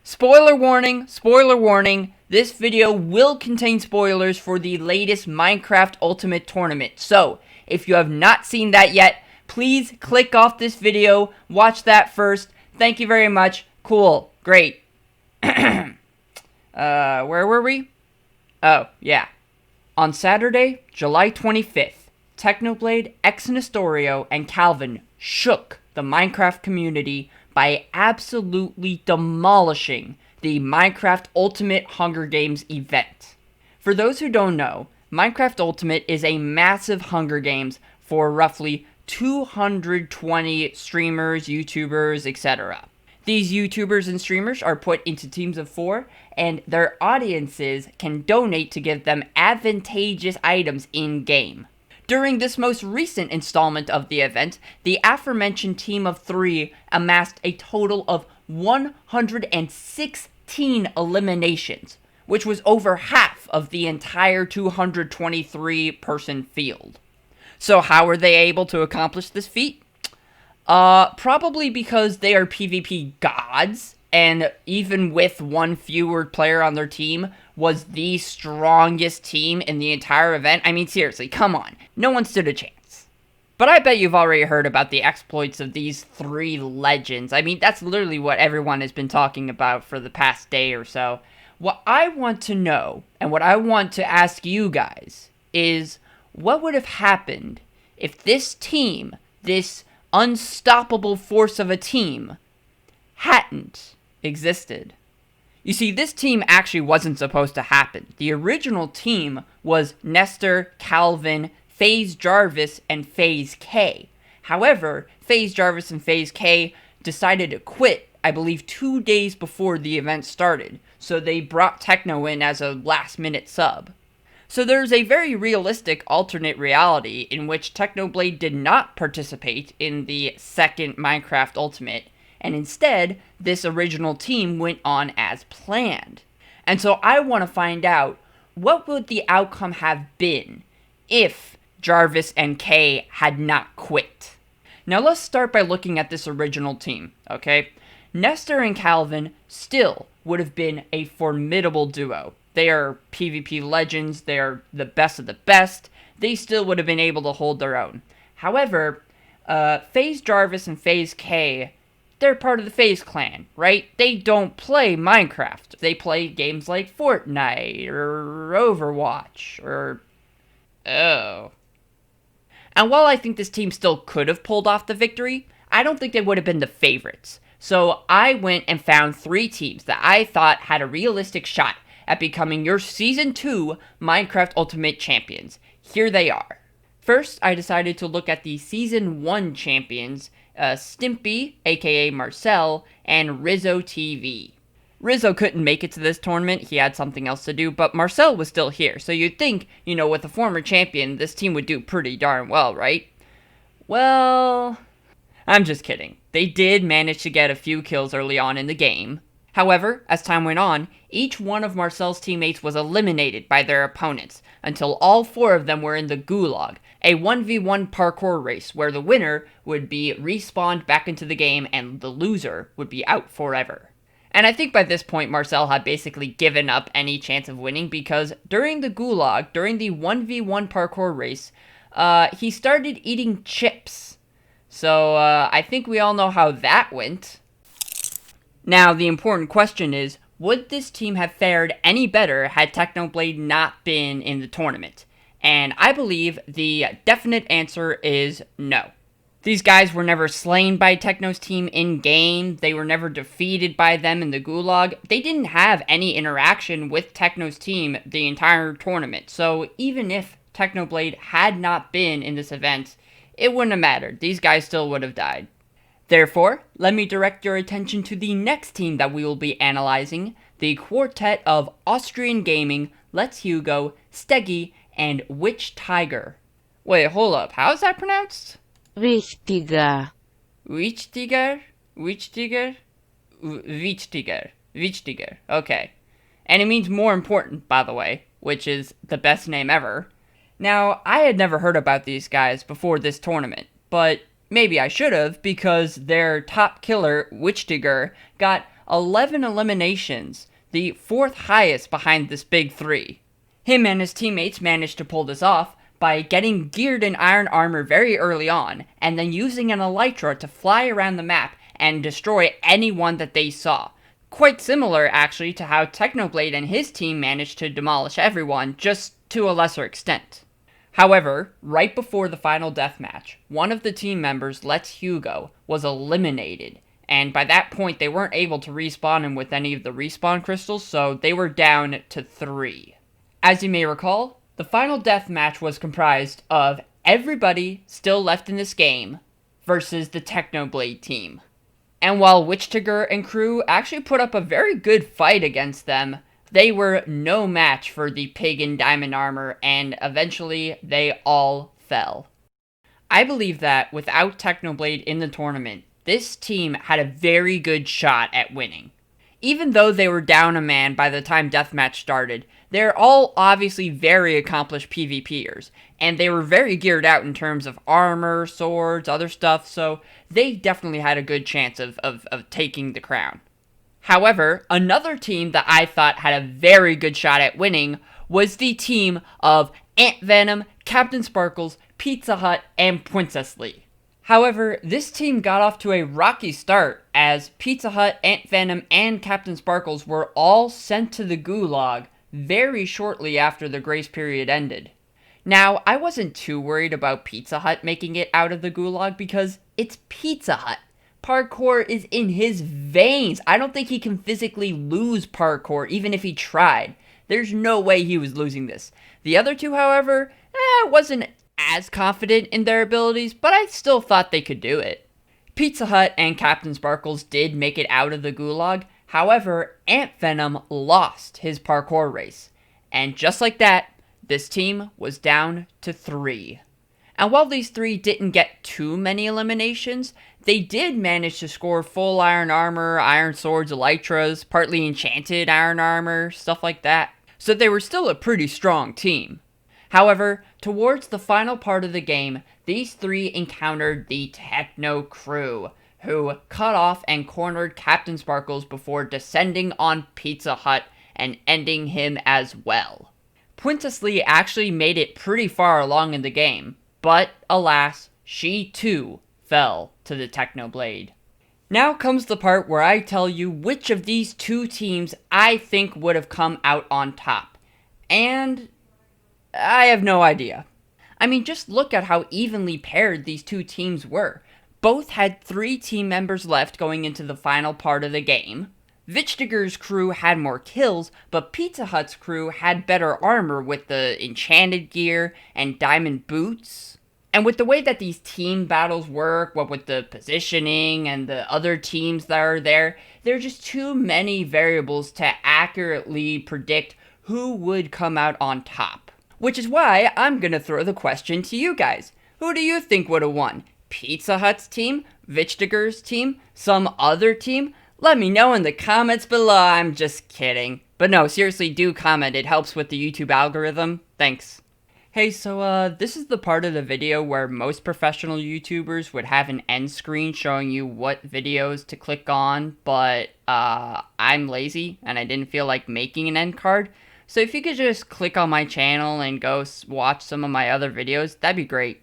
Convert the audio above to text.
Spoiler warning, this video will contain spoilers for the latest Minecraft Ultimate Tournament. So, if you have not seen that yet, please click off this video, watch that first. Thank you very much. Cool. Great. Where were we? Oh, yeah. On Saturday, July 25th, Technoblade, xNestorio, and Calvin shook the Minecraft community by absolutely demolishing the Minecraft Ultimate Hunger Games event. For those who don't know, Minecraft Ultimate is a massive Hunger Games for roughly 220 streamers, YouTubers, etc. These YouTubers and streamers are put into teams of 4, and their audiences can donate to give them advantageous items in-game. During this most recent installment of the event, the aforementioned team of 3 amassed a total of 116 eliminations, which was over half of the entire 223-person field. So how were they able to accomplish this feat? Probably because they are PvP gods, and even with one fewer player on their team, was the strongest team in the entire event. I mean, seriously, come on. No one stood a chance. But I bet you've already heard about the exploits of these 3 legends. I mean, that's literally what everyone has been talking about for the past day or so. What I want to know, and what I want to ask you guys, is what would have happened if this team, this unstoppable force of a team, hadn't existed? You see, this team actually wasn't supposed to happen. The original team was Nestor, Calvin, FaZeJarvis, and FaZeKay. However, FaZeJarvis and FaZeKay decided to quit, I believe, 2 days before the event started, so they brought Techno in as a last-minute sub. So there's a very realistic alternate reality in which Technoblade did not participate in the second Minecraft Ultimate, and instead, this original team went on as planned. And so I want to find out, what would the outcome have been if Jarvis and Kay had not quit? Now let's start by looking at this original team, okay? Nestor and Calvin still would have been a formidable duo. They are PvP legends, they are the best of the best, they still would have been able to hold their own. However, FaZeJarvis and FaZeKay, they're part of the FaZe clan, right? They don't play Minecraft. They play games like Fortnite, or Overwatch, or... oh. And while I think this team still could have pulled off the victory, I don't think they would have been the favorites. So I went and found 3 teams that I thought had a realistic shot at becoming your Season 2 Minecraft Ultimate Champions. Here they are. First, I decided to look at the Season 1 champions, Stimpy, aka Marcel, and Rizzo TV. Rizzo couldn't make it to this tournament, he had something else to do, but Marcel was still here, so you'd think, with a former champion, this team would do pretty darn well, right? Well, I'm just kidding. They did manage to get a few kills early on in the game. However, as time went on, each one of Marcel's teammates was eliminated by their opponents, until all 4 of them were in the Gulag, a 1v1 parkour race where the winner would be respawned back into the game and the loser would be out forever. And I think by this point Marcel had basically given up any chance of winning, because during the Gulag, during the 1v1 parkour race, he started eating chips. So I think we all know how that went. Now, the important question is, would this team have fared any better had Technoblade not been in the tournament? And I believe the definite answer is no. These guys were never slain by Techno's team in-game, they were never defeated by them in the Gulag, they didn't have any interaction with Techno's team the entire tournament, so even if Technoblade had not been in this event, it wouldn't have mattered, these guys still would have died. Therefore, let me direct your attention to the next team that we will be analyzing, the quartet of Austrian Gaming, Let's Hugo, Steggy, and Witch Tiger. Wait, hold up, how is that pronounced? Wichtiger. Wichtiger? Wichtiger? Wichtiger. Wichtiger. Okay. And it means more important, by the way, which is the best name ever. Now, I had never heard about these guys before this tournament, but maybe I should have, because their top killer, Wichtiger, got 11 eliminations, the 4th highest behind this big three. Him and his teammates managed to pull this off by getting geared in iron armor very early on, and then using an elytra to fly around the map and destroy anyone that they saw. Quite similar, actually, to how Technoblade and his team managed to demolish everyone, just to a lesser extent. However, right before the final deathmatch, one of the team members, Let's Hugo, was eliminated, and by that point they weren't able to respawn him with any of the respawn crystals, so they were down to 3. As you may recall, the final deathmatch was comprised of everybody still left in this game versus the Technoblade team. And while Witchtiger and crew actually put up a very good fight against them, they were no match for the pig in diamond armor, and eventually they all fell. I believe that without Technoblade in the tournament, this team had a very good shot at winning. Even though they were down a man by the time deathmatch started, they're all obviously very accomplished PvPers, and they were very geared out in terms of armor, swords, other stuff, so they definitely had a good chance of taking the crown. However, another team that I thought had a very good shot at winning was the team of Ant Venom, Captain Sparkles, Pizza Hut, and Princess Lee. However, this team got off to a rocky start as Pizza Hut, Ant Venom, and Captain Sparkles were all sent to the gulag very shortly after the grace period ended. Now, I wasn't too worried about Pizza Hut making it out of the gulag because it's Pizza Hut. Parkour is in his veins. I don't think he can physically lose parkour, even if he tried. There's no way he was losing this. The other two, however, wasn't as confident in their abilities, but I still thought they could do it. Pizza Hut and Captain Sparkles did make it out of the gulag. However, Ant Venom lost his parkour race. And just like that, this team was down to 3. And while these 3 didn't get too many eliminations, they did manage to score full iron armor, iron swords, elytras, partly enchanted iron armor, stuff like that. So they were still a pretty strong team. However, towards the final part of the game, these 3 encountered the Techno crew, who cut off and cornered Captain Sparkles before descending on Pizza Hut and ending him as well. Princess Lee actually made it pretty far along in the game, but alas, she too fell to the Technoblade. Now comes the part where I tell you which of these 2 teams I think would have come out on top. And I have no idea. I mean, just look at how evenly paired these 2 teams were. Both had 3 team members left going into the final part of the game. Witchtiger's crew had more kills, but Pizza Hut's crew had better armor with the enchanted gear and diamond boots. And with the way that these team battles work, what with the positioning and the other teams that are there are just too many variables to accurately predict who would come out on top. Which is why I'm gonna throw the question to you guys. Who do you think would have won? Pizza Hut's team? Witchtiger's team? Some other team? Let me know in the comments below. I'm just kidding. But no, seriously, do comment. It helps with the YouTube algorithm. Thanks. Hey, so this is the part of the video where most professional YouTubers would have an end screen showing you what videos to click on, but I'm lazy and I didn't feel like making an end card. So if you could just click on my channel and go watch some of my other videos, that'd be great.